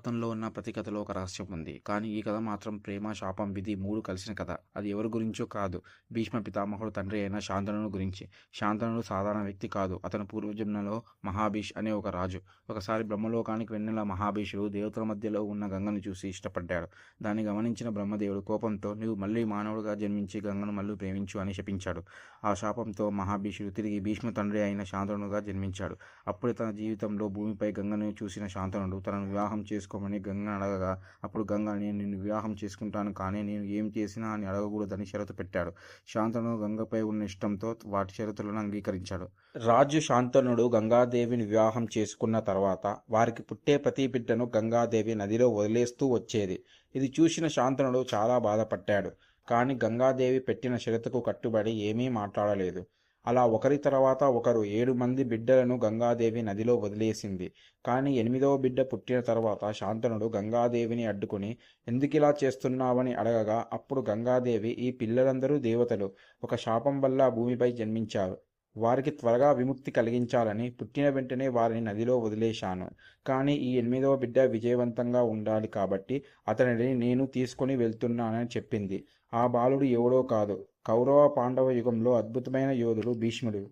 మహాభారతంలో ఉన్న ప్రతి కథలో ఒక రహస్యం ఉంది. కానీ ఈ కథ మాత్రం ప్రేమ, శాపం, విధి 3 కలిసిన కథ. అది ఎవరి గురించో కాదు. భీష్మ పితామహుడు తండ్రి అయిన శాంతనుని గురించి. శాంతనుడు సాధారణ వ్యక్తి కాదు. అతను పూర్వజన్మలో మహాభీష్ అనే ఒక రాజు. ఒకసారి బ్రహ్మలోకానికి వెన్నెల మహాభీషుడు దేవతల మధ్యలో ఉన్న గంగను చూసి ఇష్టపడ్డాడు. దాన్ని గమనించిన బ్రహ్మదేవుడు కోపంతో "నీవు మళ్ళీ మానవుడిగా జన్మించి గంగను మళ్ళీ ప్రేమించు" అని శపించాడు. ఆ శాపంతో మహాభీషుడు తిరిగి భీష్మ తండ్రి అయిన శాంతనుడుగా జన్మించాడు. అప్పుడే తన జీవితంలో భూమిపై గంగను చూసిన శాంతనుడు తనను వివాహం చేసుకోమని గంగను అడగగా, అప్పుడు గంగ "నేను నిన్ను వివాహం చేసుకుంటాను, కానీ నేను ఏం చేసినా అని అడగకూడదని షరతు పెట్టాడు. శాంతనుడు గంగపై ఉన్న ఇష్టంతో వాటి షరతులను అంగీకరించాడు. రాజు శాంతనుడు గంగాదేవిని వివాహం చేసుకున్న తర్వాత వారికి పుట్టే ప్రతి బిడ్డను గంగాదేవి నదిలో వదిలేస్తూ వచ్చేది. ఇది చూసిన శాంతనుడు చాలా బాధపడ్డాడు. కానీ గంగాదేవి పెట్టిన షరతుకు కట్టుబడి ఏమీ మాట్లాడలేదు. అలా ఒకరి తర్వాత ఒకరు 7 మంది బిడ్డలను గంగాదేవి నదిలో వదిలేసింది. కానీ 8వ బిడ్డ పుట్టిన తర్వాత శాంతనుడు గంగాదేవిని అడ్డుకుని "ఎందుకిలా చేస్తున్నావని" అడగగా, అప్పుడు గంగాదేవి "ఈ పిల్లలందరూ దేవతలు. ఒక శాపం వల్ల భూమిపై జన్మించారు. వారికి త్వరగా విముక్తి కలిగించాలని పుట్టిన వెంటనే వారిని నదిలో వదిలేశాను. కానీ ఈ 8వ బిడ్డ విజయవంతంగా ఉండాలి కాబట్టి అతనిని నేను తీసుకొని వెళ్తున్నానని చెప్పింది. ఆ బాలుడు ఎవడో కాదు, కౌరవ పాండవ యుగంలో అద్భుతమైన యోధుడు భీష్ముడు.